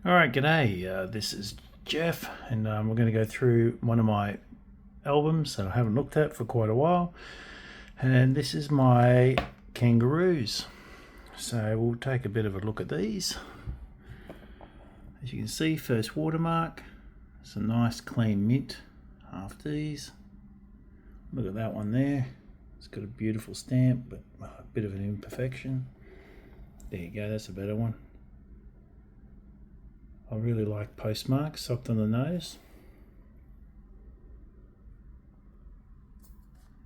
Alright, g'day, this is Jeff, and we're going to go through one of my albums that I haven't looked at for quite a while, and this is my kangaroos. So we'll take a bit of a look at these. As you can see, first watermark. It's a nice clean mint after these. Look at that one there. It's got a beautiful stamp, but a bit of an imperfection. There you go, that's a better one. I really like postmarks, socked on the nose.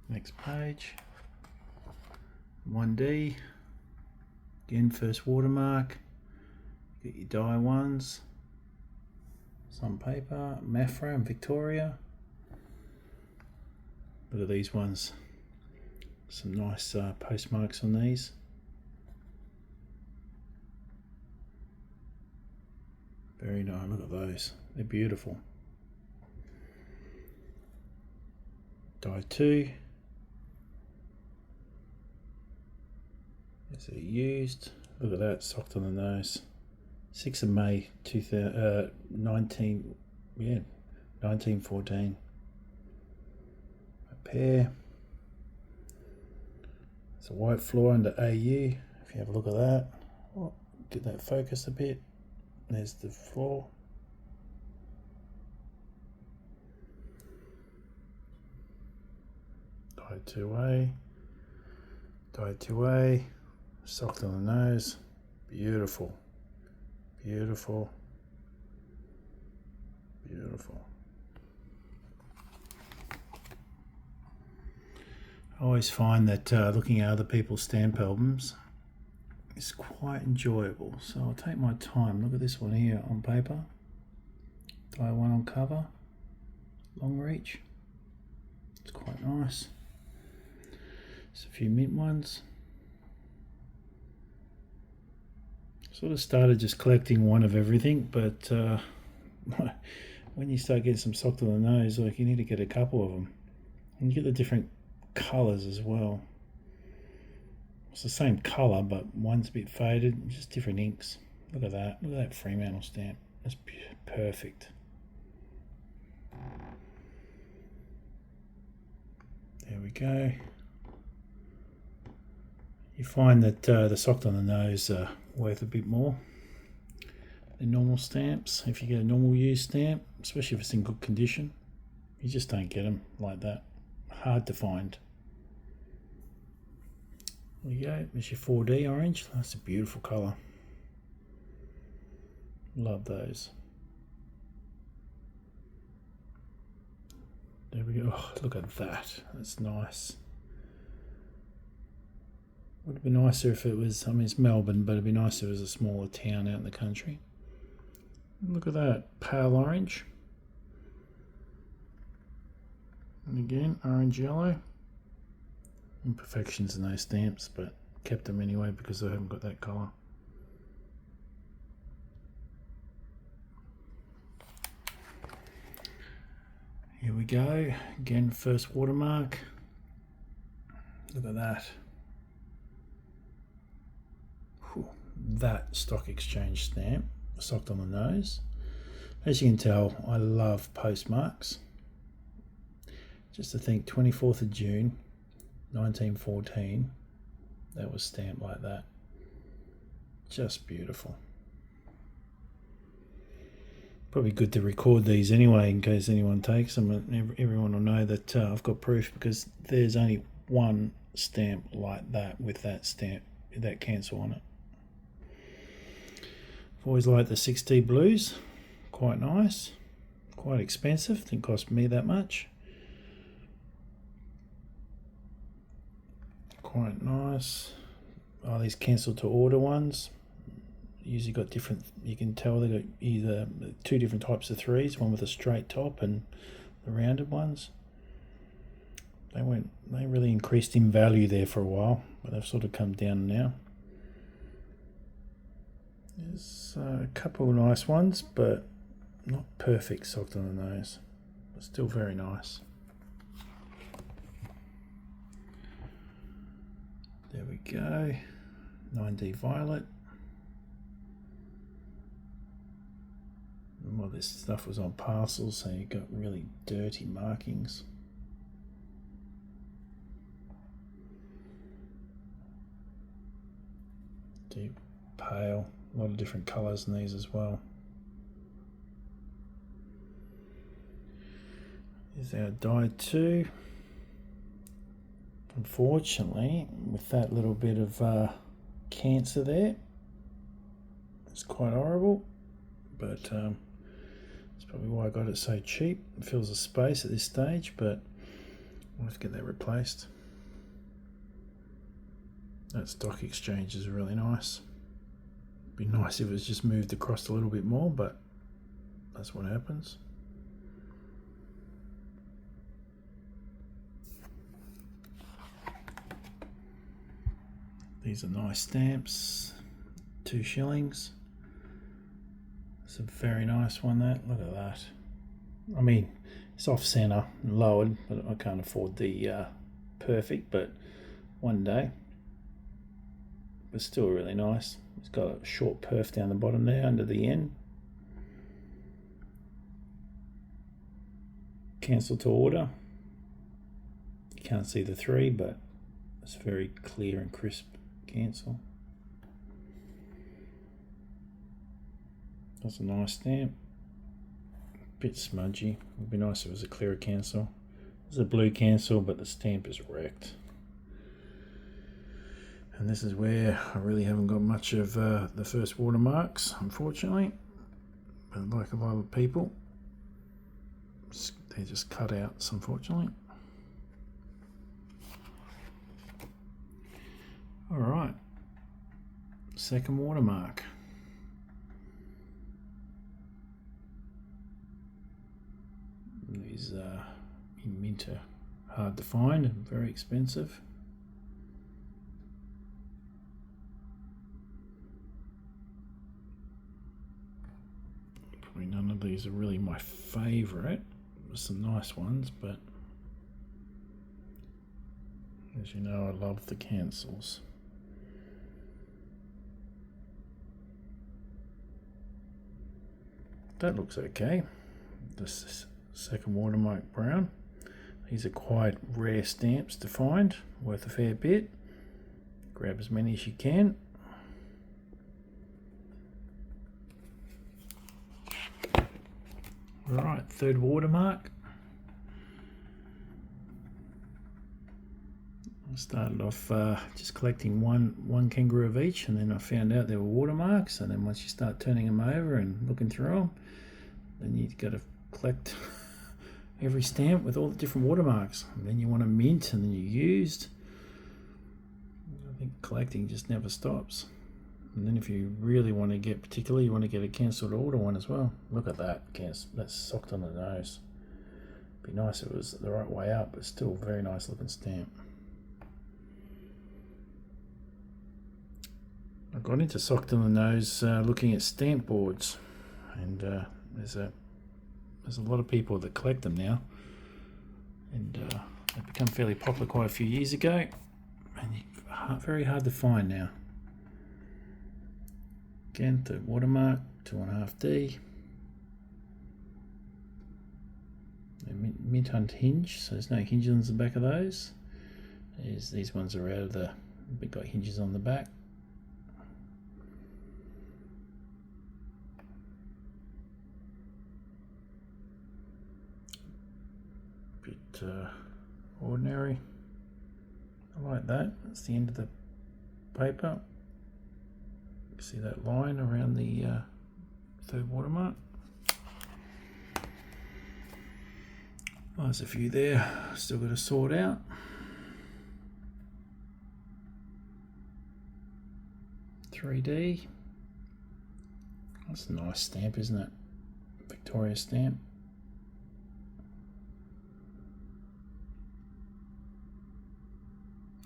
Next page. 1D. Again, first watermark. Get your die ones. Some paper. Mafra and Victoria. Look at these ones. Some nice postmarks on these. Very nice, look at those, they're beautiful. Die 2. Is it used? Look at that, socked on the nose. 6th of May 1914. A pair. It's a white floor under AU. If you have a look at that, oh, get that focus a bit. There's the floor. Die 2A. Die 2A. Socked on the nose. Beautiful. Beautiful. Beautiful. I always find that looking at other people's stamp albums is quite enjoyable, so I'll take my time. Look at this one here on paper. Die 1 on cover. Long reach. It's quite nice. There's a few mint ones. Sort of started just collecting one of everything, but when you start getting some socked on the nose, like, you need to get a couple of them. And you get the different colours as well. It's the same colour, but one's a bit faded, just different inks. Look at that. Look at that Fremantle stamp. That's perfect. There we go. You find that the socked on the nose are worth a bit more than normal stamps. If you get a normal used stamp, especially if it's in good condition, you just don't get them like that. Hard to find. There you go, there's your 4D orange. That's a beautiful colour. Love those. There we go. Oh, look at that. That's nice. Would have been nicer if it was, I mean, it's Melbourne, but it'd be nicer if it was a smaller town out in the country. Look at that, pale orange. And again, orange yellow. Imperfections in those stamps, but kept them anyway because I haven't got that colour. Here we go, again, first watermark. Look at that. Whew. That stock exchange stamp, socked on the nose. As you can tell, I love postmarks. Just to think, 24th of June 1914, that was stamped like that. Just beautiful. Probably good to record these anyway in case anyone takes them, and everyone will know that I've got proof, because there's only one stamp like that with that stamp, that cancel on it. I've always liked the 6D blues, quite nice, quite expensive, didn't cost me that much. Quite nice. Oh, these cancel to order ones usually got different, you can tell they got either 2 different types of 3s, one with a straight top and the rounded ones. They really increased in value there for a while, but they've sort of come down now. There's a couple of nice ones, but not perfect socked on the nose, but still very nice. There we go. 9D violet. Well, this stuff was on parcels, so you got really dirty markings. Deep pale, a lot of different colours in these as well. Here's our die 2. Unfortunately, with that little bit of cancer there, it's quite horrible, but it's probably why I got it so cheap. It fills a space at this stage, but I'll have to get that replaced. That stock exchange is really nice. Be nice if it was just moved across a little bit more, but that's what happens. These are nice stamps, 2 shillings. It's a very nice one, that. Look at that. I mean, it's off centre and lowered, but I can't afford the perfect, but one day. But still really nice. It's got a short perf down the bottom there under the N. Cancel to order. You can't see the 3, but it's very clear and crisp cancel. That's a nice stamp. Bit smudgy. Would be nice if it was a clearer cancel. It's a blue cancel, but the stamp is wrecked. And this is where I really haven't got much of the first watermarks, unfortunately. But like a lot of people, they're just cutouts, unfortunately. Alright, second watermark. These in mint are hard to find and very expensive. Probably none of these are really my favourite. There's some nice ones, but as you know, I love the cancels. That looks okay. This second watermark brown. These are quite rare stamps to find, worth a fair bit. Grab as many as you can. Alright, third watermark. I started off just collecting one kangaroo of each, and then I found out there were watermarks, and then once you start turning them over and looking through them, then you've got to collect every stamp with all the different watermarks, and then you want to mint, and then you used. I think collecting just never stops. And then if you really want to get particular, you want to get a cancelled order one as well. Look at that, that's socked on the nose. Be nice if it was the right way up, but still a very nice looking stamp. I got into socked on the nose looking at stamp boards, and there's a lot of people that collect them now, and they've become fairly popular quite a few years ago, and very hard to find now. Again, third watermark, 2.5D. Mint unhinged, so there's no hinges on the back of those. These ones are out of the, but got hinges on the back. Bit ordinary. I like that. That's the end of the paper. See that line around the third watermark. Oh, there's a few there. Still got to sort out. .3D. That's a nice stamp, isn't it? Victoria stamp.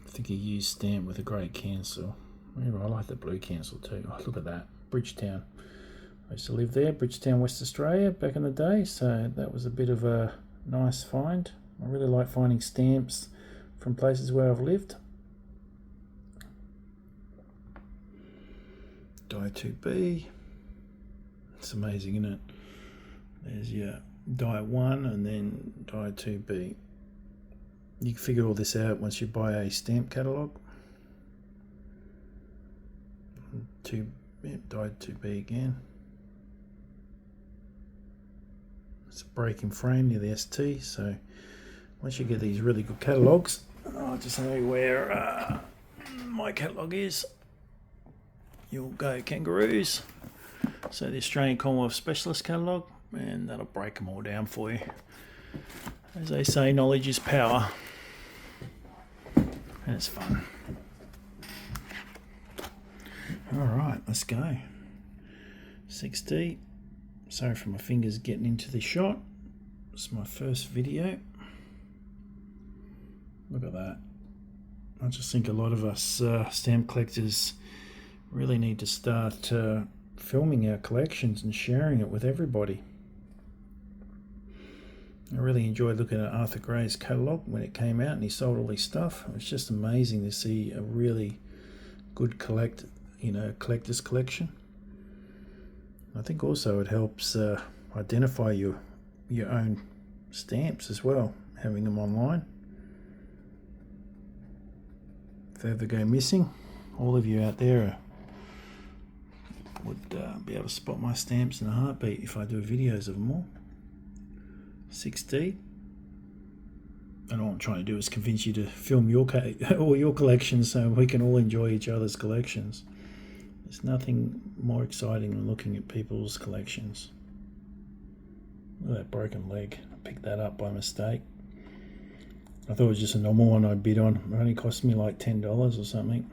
I think a used stamp with a great cancel. I like the blue cancel too. Oh, look at that. Bridgetown. I used to live there, Bridgetown, West Australia, back in the day, so that was a bit of a nice find. I really like finding stamps from places where I've lived. Die 2B. It's amazing, isn't it? There's your die 1 and then die 2B. You can figure all this out once you buy a stamp catalogue. Die 2B again. It's a break-in frame near the ST, so once you get these really good catalogues, I'll just tell you where my catalogue is. You'll go Kangaroos, so the Australian Commonwealth Specialist catalogue, and that'll break them all down for you. As they say, knowledge is power, and it's fun. Alright, let's go. 6D. Sorry for my fingers getting into the shot. It's my first video. Look at that. I just think a lot of us stamp collectors really need to start filming our collections and sharing it with everybody. I really enjoyed looking at Arthur Gray's catalogue when it came out and he sold all his stuff. It was just amazing to see a really good collector's collection. I think also it helps identify your own stamps as well, having them online. If they ever go missing, all of you out there would be able to spot my stamps in a heartbeat if I do videos of them all. 6D. And all I'm trying to do is convince you to film all your collections so we can all enjoy each other's collections. There's nothing more exciting than looking at people's collections. Look at that broken leg. I picked that up by mistake. I thought it was just a normal one I bid on. It only cost me like $10 or something.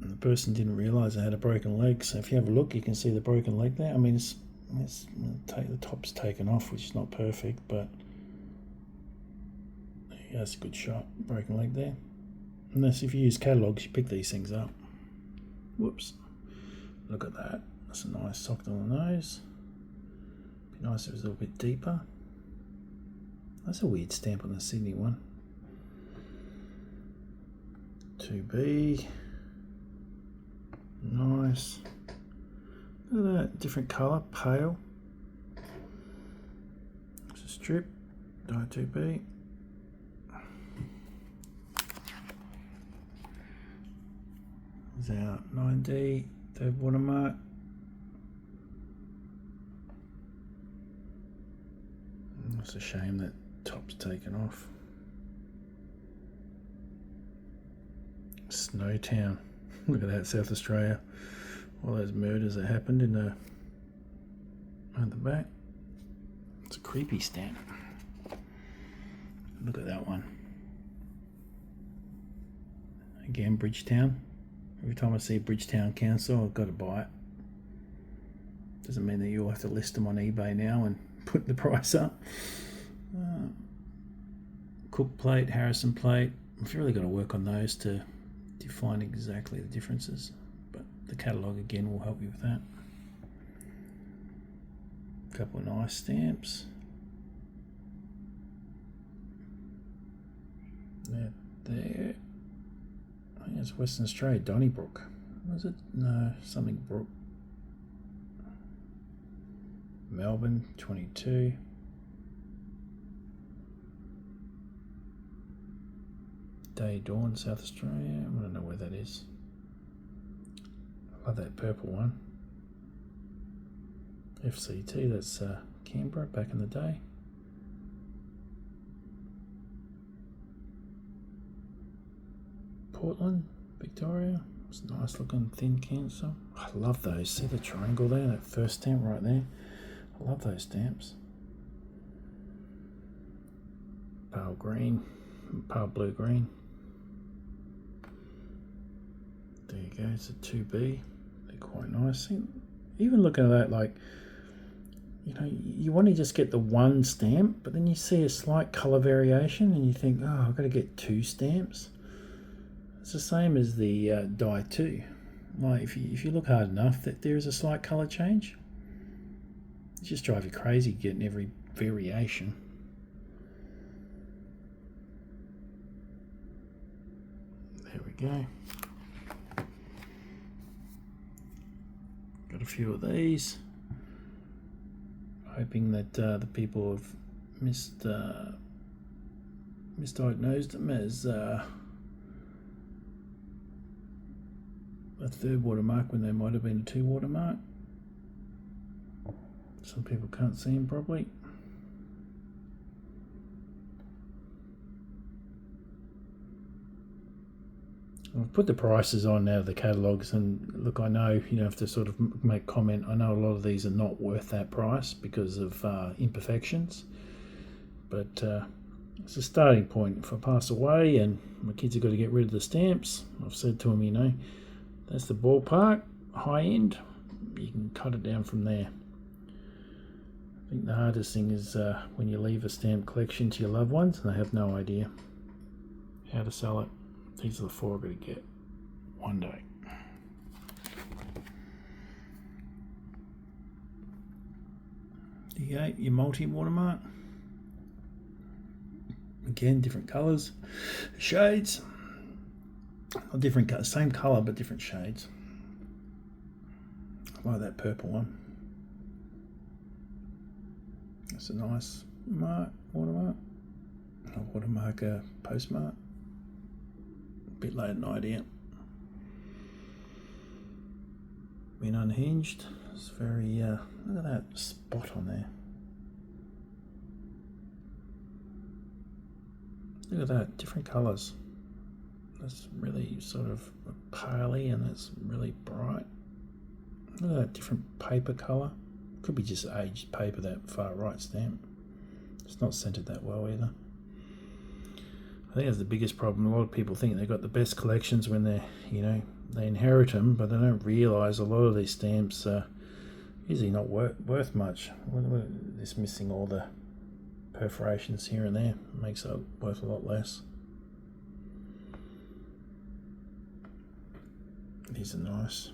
And the person didn't realise I had a broken leg. So if you have a look, you can see the broken leg there. I mean, the top's taken off, which is not perfect, but that's a good shot. Broken leg there. Unless if you use catalogues, you pick these things up. Whoops. Look at that. That's a nice soft on the nose. Be nice if it was a little bit deeper. That's a weird stamp on the Sydney one. 2B. Nice. Look at that, different colour, pale. It's a strip, die 2B. There's our 9D, third watermark. It's a shame that top's taken off. Snowtown. Look at that, South Australia. All those murders that happened in at the back. It's a creepy stamp. Look at that one. Again, Bridgetown. Every time I see Bridgetown Council, I've got to buy it. Doesn't mean that you'll have to list them on eBay now and put the price up. Cook plate, Harrison plate. I've really got to work on those to define exactly the differences. But the catalogue again will help you with that. A couple of nice stamps. There. I think it's Western Australia, Donnybrook. Was it? No, something Brook. Melbourne, 22. Day Dawn, South Australia. I don't know where that is. I love that purple one. FCT, that's Canberra back in the day. Portland, Victoria. It's a nice looking thin cancer. I love those. See the triangle there? That first stamp right there. I love those stamps. Pale green, pale blue green. There you go, it's a 2B. They're quite nice. Even looking at that, like, you know, you want to just get the one stamp, but then you see a slight colour variation and you think, oh, I've got to get two stamps. It's the same as the die 2. Like, if you look hard enough, that there is a slight colour change. It just drives you crazy getting every variation. There we go. Got a few of these. hoping that the people have misdiagnosed them as a third watermark when they might have been a 2 watermark. Some people can't see them properly. I've put the prices on now of the catalogues, and look, I know you have to sort of make comment. I know a lot of these are not worth that price because of imperfections, but it's a starting point. If I pass away and my kids have got to get rid of the stamps, I've said to them, you know, that's the ballpark, high end, you can cut it down from there. I think the hardest thing is when you leave a stamp collection to your loved ones and they have no idea how to sell it. These are the 4 I've got to get one day. There you go, your multi-watermark. Again, different colours, shades. Not different colours, same colour but different shades. I like that purple one. That's a nice watermark. A watermark, postmark. Bit late at night here. Been unhinged. It's very look at that spot on there. Look at that, different colours. That's really sort of paley and that's really bright. Look at that different paper colour. Could be just aged paper, that far right stamp. It's not scented that well either. I think that's the biggest problem. A lot of people think they've got the best collections when they're, you know, they inherit them, but they don't realise a lot of these stamps are usually not worth much. It's missing all the perforations here and there. It makes it worth a lot less. These are nice.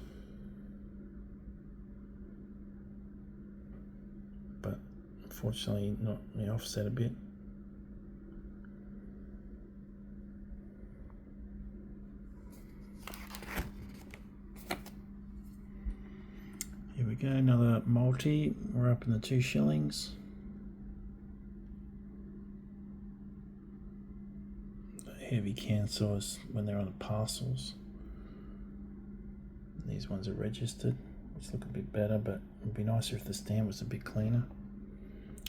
But unfortunately not offset a bit. Here we go, another multi. We're up in the 2 shillings. The heavy cancels when they're on the parcels. These ones are registered, which look a bit better, but it would be nicer if the stamp was a bit cleaner.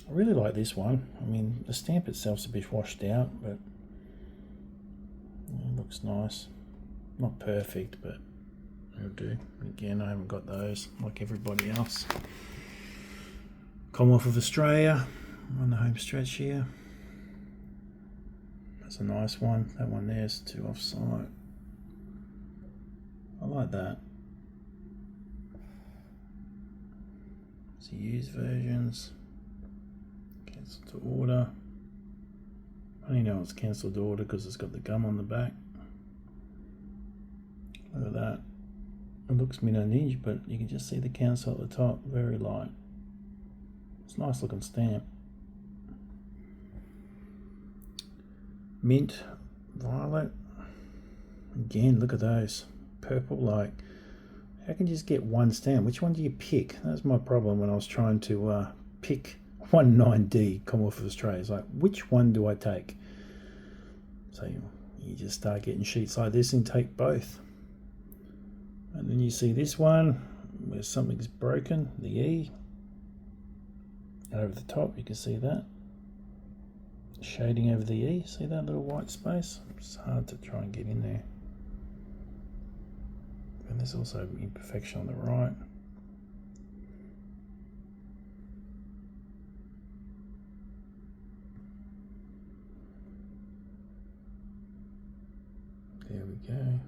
I really like this one. I mean, the stamp itself's a bit washed out, but it looks nice. Not perfect, but it'll do. Again, I haven't got those like everybody else. Commonwealth of Australia on the home stretch here. That's a nice one. That one there's 2 offside. I like that. It's used versions. Cancel to order. I only know it's cancelled to order because it's got the gum on the back. Look at that. It looks mint unhinged, but you can just see the cancel at the top, very light. It's a nice looking stamp. Mint, violet. Again, look at those. Purple, like, how can you just get one stamp? Which one do you pick? That's my problem when I was trying to pick 19D Commonwealth of Australia. It's like, which one do I take? So you just start getting sheets like this and take both. And then you see this one where something's broken, the E. Over the top, you can see that. Shading over the E, see that little white space? It's hard to try and get in there. And there's also imperfection on the right. There we go.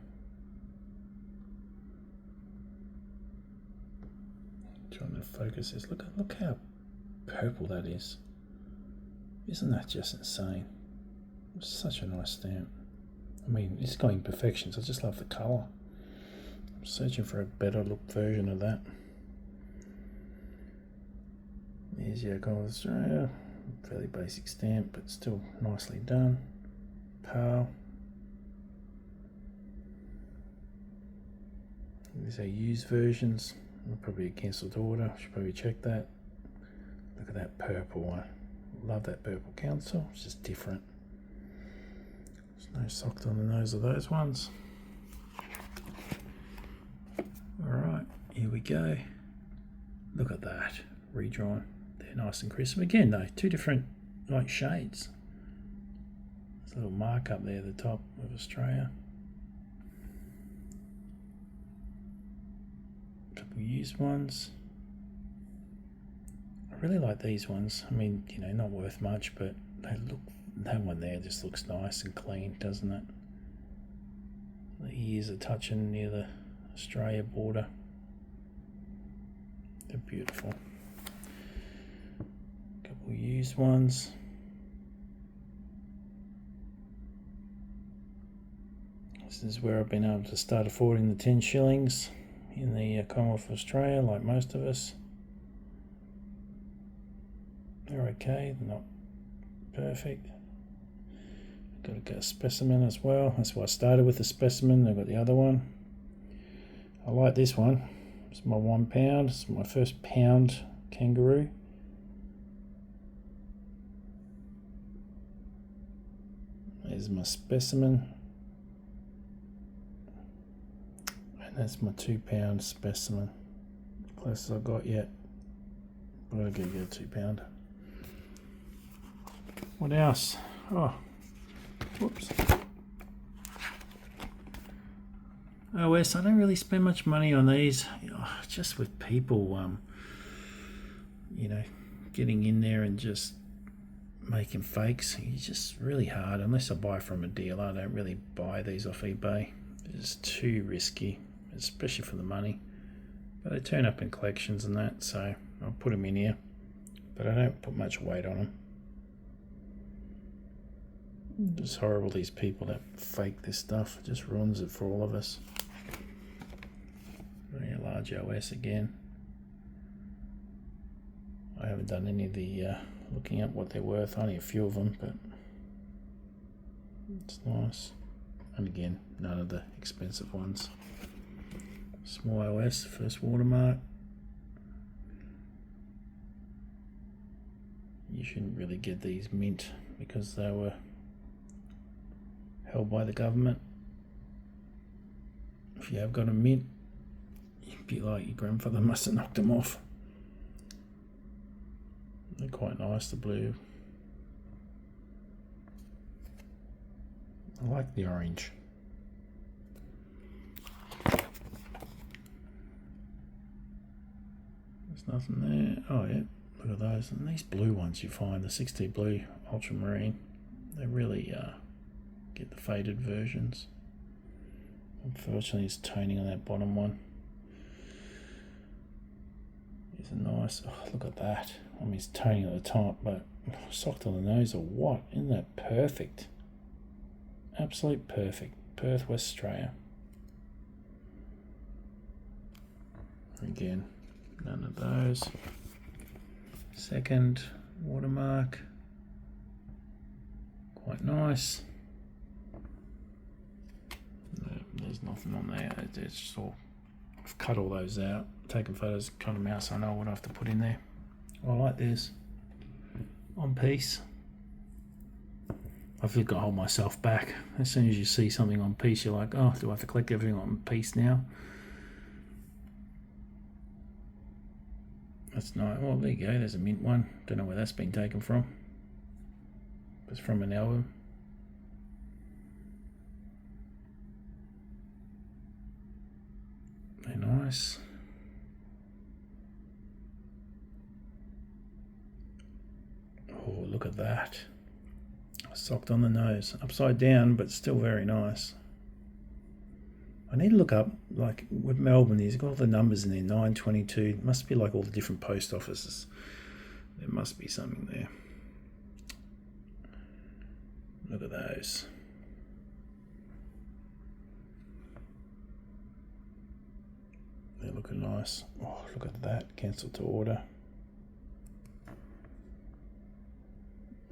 Trying to focus this. Look how purple that is. Isn't that just insane? It's such a nice stamp. I mean, it's got imperfections. I just love the colour. I'm searching for a better look version of that. There's your Commonwealth of Australia. Fairly basic stamp, but still nicely done. PAL. These are used versions. Probably a cancelled order. Should probably check that. Look at that purple one. Love that purple council. It's just different. There's no sock on the nose of those ones. Alright, here we go. Look at that. Redrawn. They're nice and crisp. Again though, two different like shades. There's a little mark up there at the top of Australia. A couple used ones. I really like these ones. I mean, you know, not worth much, but they look, that one there just looks nice and clean, doesn't it? The ears are touching near the Australia border. They're beautiful. A couple used ones. This is where I've been able to start affording the 10 shillings in the Commonwealth of Australia, like most of us. They're okay, they're not perfect. Got to get a specimen as well. That's why I started with the specimen. I've got the other one. I like this one. It's my £1. It's my first pound kangaroo. There's my specimen. And that's my £2 specimen. Closest I've got yet. But I'll give you a £2. What else? Oh, whoops. OS, I don't really spend much money on these. Just with people, you know, getting in there and just making fakes. It's just really hard. Unless I buy from a dealer, I don't really buy these off eBay. It's too risky, especially for the money. But they turn up in collections and that, so I'll put them in here. But I don't put much weight on them. It's horrible, these people that fake this stuff. It just ruins it for all of us. Very large OS again. I haven't done any of the looking up what they're worth, only a few of them, but it's nice. And again, none of the expensive ones. Small OS, first watermark. You shouldn't really get these mint because they were held by the government. If you have got a mint, you'd be like your grandfather must have knocked them off. They're quite nice, the blue. I like the orange. There's nothing there. Oh yeah, look at those. And these blue ones you find, the 60 blue ultramarine, they really get the faded versions. Unfortunately, it's toning on that bottom one. It's a nice, oh, look at that. I mean, it's toning at the top, but soft on the nose or what? Isn't that perfect? Absolute perfect. Perth, West Australia. Again, none of those. Second watermark. Quite nice. There's nothing on there. It's just all, I've cut all those out, taken photos, cut them out so I know what I have to put in there. I like this. On piece. I've got to hold myself back. As soon as you see something on piece, you're like, oh, do I have to collect everything on piece now? That's nice. Well, there you go. There's a mint one. Don't know where that's been taken from. It's from an album. Very nice. Oh, look at that. Socked on the nose. Upside down, but still very nice. I need to look up, like with Melbourne, he's got all the numbers in there, 922. It must be like all the different post offices. There must be something there. Look at those. They're looking nice. Oh, look at that. Cancel to order.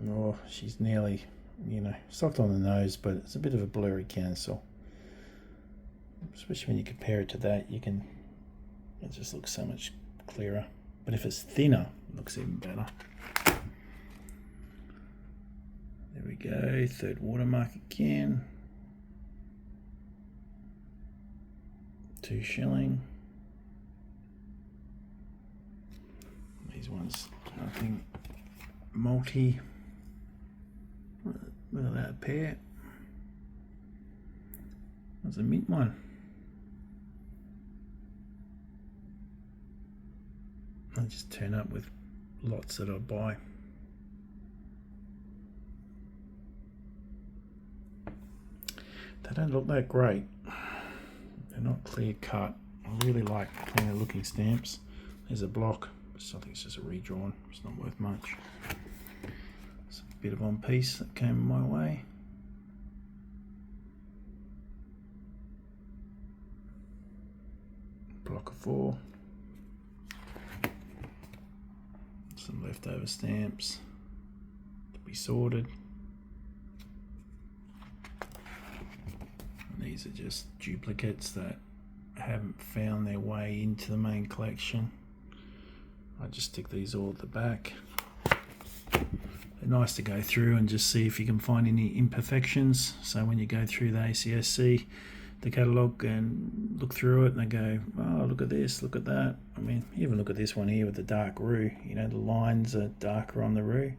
Oh, she's nearly, you know, socked on the nose, but it's a bit of a blurry cancel. Especially when you compare it to that, you can, it just looks so much clearer. But if it's thinner, Looks even better. There we go, third watermark again. 2 shilling. These ones, nothing multi. Look at that pair. That's a mint one. I just turn up with lots that I buy. They don't look that great. They're not clear cut. I really like cleaner looking stamps. There's a block. I think it's just a redrawn. It's not worth much. It's a bit of on piece that came my way. Block of 4. Some leftover stamps to be sorted. And these are just duplicates that haven't found their way into the main collection. I just stick these all at the back. They're nice to go through and just see if you can find any imperfections. So when you go through the ACSC, the catalogue, and look through it and they go, oh, look at this, look at that. I mean, even look at this one here with the dark roo. You know, the lines are darker on the roo.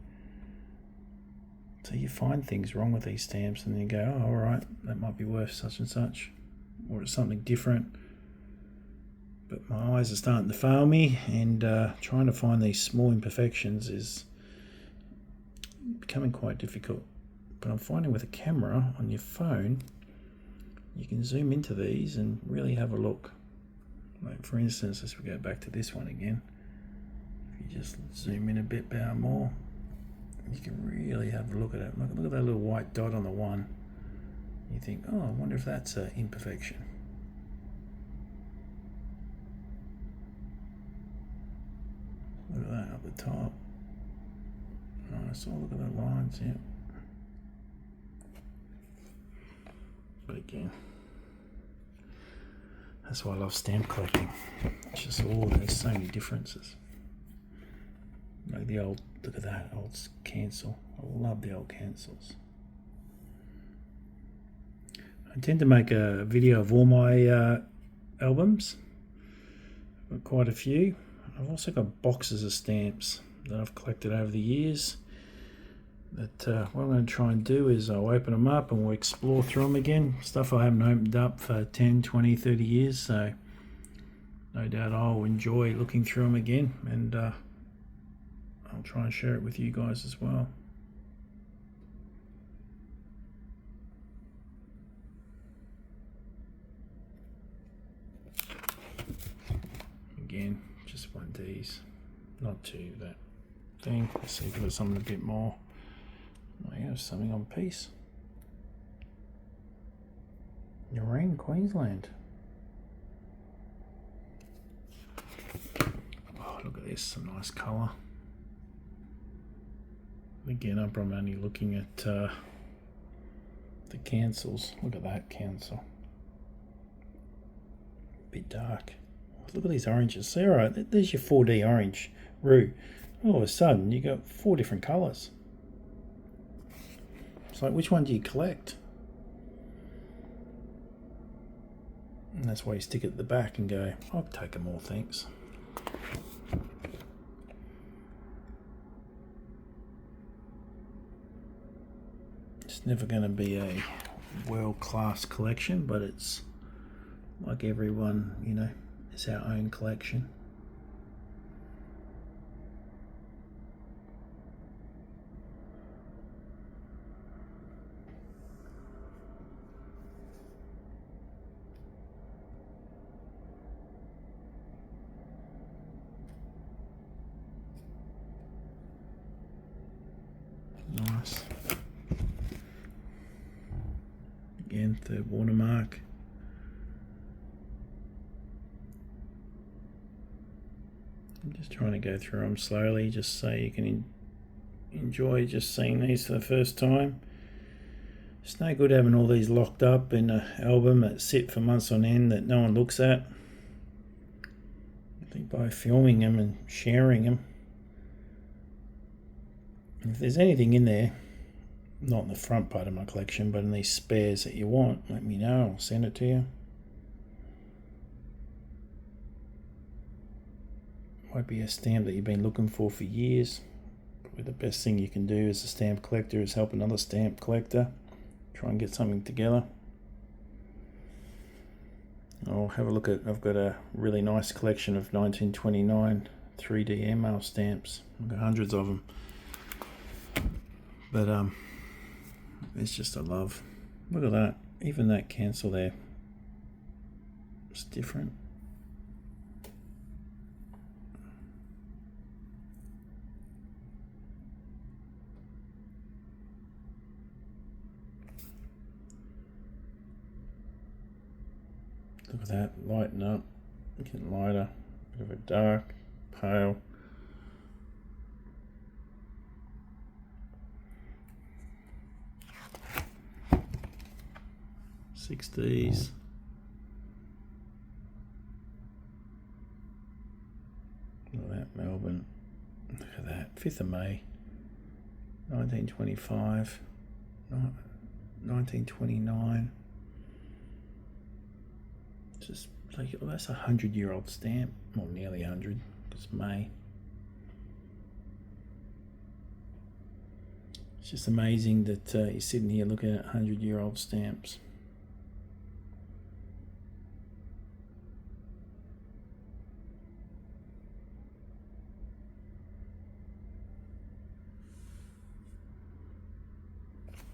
So you find things wrong with these stamps and then you go, oh, all right, that might be worth such and such, or it's something different. But my eyes are starting to fail me, and trying to find these small imperfections is becoming quite difficult. But I'm finding with a camera on your phone, you can zoom into these and really have a look. Like for instance, let's go back to this one again. If you just zoom in a bit more, you can really have a look at it. Look at that little white dot on the one. You think, oh, I wonder if that's an imperfection. Look at that up the top. Nice. Oh, look at the lines, yeah. But again, that's why I love stamp collecting. It's just there's so many differences. Like the old, look at that, old cancel. I love the old cancels. I tend to make a video of all my albums. I've got quite a few. I've also got boxes of stamps that I've collected over the years. That what I'm going to try and do is I'll open them up and we'll explore through them again. Stuff I haven't opened up for 10, 20, 30 years, so no doubt I'll enjoy looking through them again, and I'll try and share it with you guys as well. Again, just 1Ds, not to that thing. Let's see if we've got something a bit more. I have something on piece. You're in Queensland. Oh, look at this, some nice colour. Again, I'm probably only looking at the cancels. Look at that cancel. Bit dark. Look at these oranges. See, all right, there's your 4D orange roo. All of a sudden, you got 4 different colours. It's like, which one do you collect? And that's why you stick it at the back and go, I'll take them all, thanks. It's never going to be a world-class collection, but it's like everyone, you know, it's our own collection. Nice. Again, third watermark. I'm just trying to go through them slowly, just so you can enjoy just seeing these for the first time. It's no good having all these locked up in an album that sit for months on end that no one looks at. I think by filming them and sharing them, If there's anything in there, not in the front part of my collection, but in these spares that you want, let me know. I'll send it to you. Might be a stamp that you've been looking for years. Probably the best thing you can do as a stamp collector is help another stamp collector try and get something together. I'll have a look at, I've got a really nice collection of 1929 3D ML stamps. I've got hundreds of them. But it's just a love. Look at that. Even that cancel there. It's different. Look at that, lighten up, getting lighter, bit of a dark, pale. '60s. Look at that, Melbourne. Look at that, 5th of May, 1925, 1929. Just like, oh, that's 100-year-old stamp, well, nearly 100, because May. It's just amazing that you're sitting here looking at 100-year-old stamps.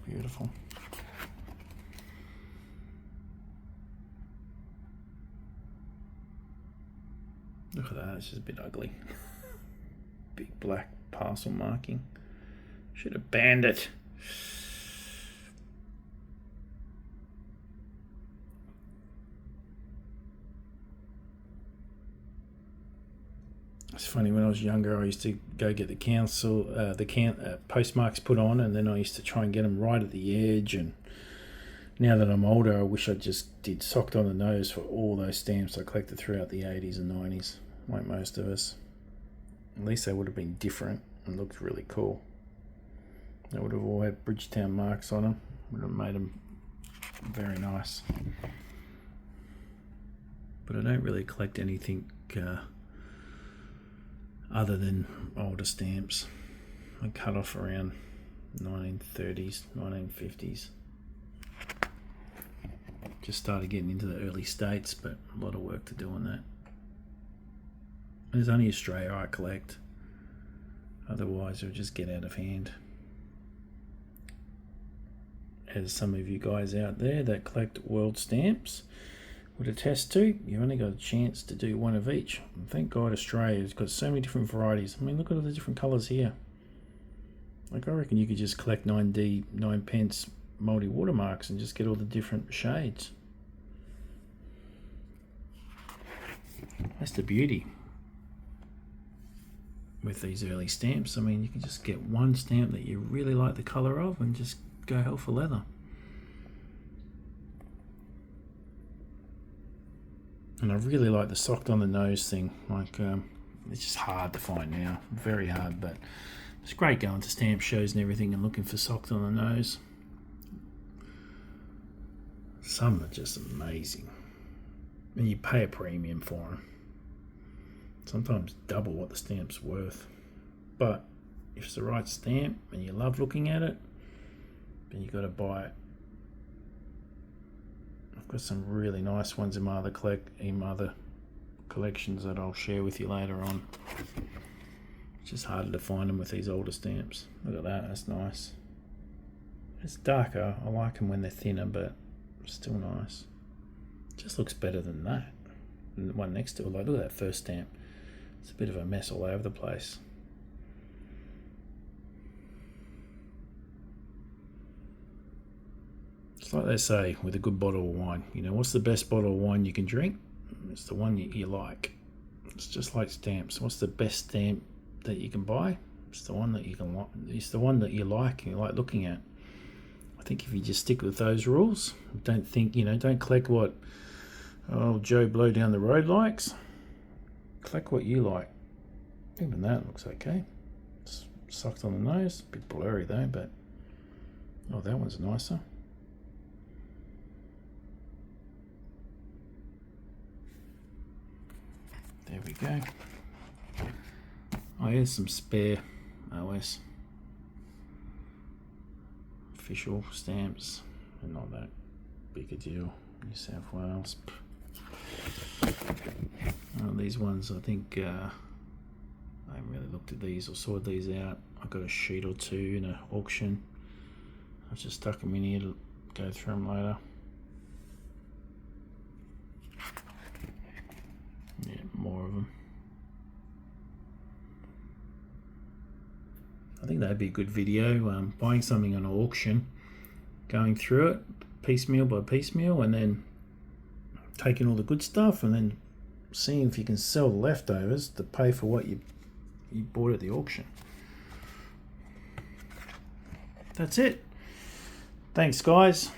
Beautiful. Look at that, it's just a bit ugly. Big black parcel marking. Should have banned it. It's funny, when I was younger, I used to go get the council, postmarks put on, and then I used to try and get them right at the edge. And now that I'm older, I wish I just did socked on the nose for all those stamps I collected throughout the 80s and 90s, like most of us. At least they would have been different and looked really cool. They would have all had Bridgetown marks on them. Would have made them very nice. But I don't really collect anything other than older stamps. I cut off around 1930s, 1950s. Just started getting into the early states, but a lot of work to do on that. There's only Australia I collect. Otherwise, it'll just get out of hand. As some of you guys out there that collect world stamps would attest to, you've only got a chance to do one of each. And thank God Australia's got so many different varieties. I mean, look at all the different colours here. Like, I reckon you could just collect 9D, 9p multi watermarks and just get all the different shades. That's the beauty with these early stamps. I mean, you can just get one stamp that you really like the colour of and just go hell for leather. And I really like the socked on the nose thing. Like, it's just hard to find now, very hard, but it's great going to stamp shows and everything and looking for socked on the nose. Some are just amazing, and you pay a premium for them. Sometimes double what the stamp's worth. But if it's the right stamp and you love looking at it, then you got to buy it. I've got some really nice ones in my other collections that I'll share with you later on. It's just harder to find them with these older stamps. Look at that, that's nice. It's darker. I like them when they're thinner, but still nice. Just looks better than that. And the one next to it, like, look at that first stamp. It's a bit of a mess all over the place. It's like they say with a good bottle of wine. You know, what's the best bottle of wine you can drink? It's the one you like. It's just like stamps. What's the best stamp that you can buy? It's the one that you can like. It's the one that you like and you like looking at. I think if you just stick with those rules, don't collect what Joe Blow down the road likes. Collect what you like. Even that looks okay. It's sucked on the nose. A bit blurry though, but oh, that one's nicer. There we go. Oh, here's some spare OS official stamps, and not that big a deal. New South Wales. Oh, these ones, I think I haven't really looked at these or sorted these out. I got a sheet or two in an auction. I've just stuck them in here to go through them later. Yeah, more of them. I think that'd be a good video, buying something on an auction, going through it piecemeal by piecemeal, and then taking all the good stuff and then seeing if you can sell the leftovers to pay for what you bought at the auction. That's it. Thanks, guys.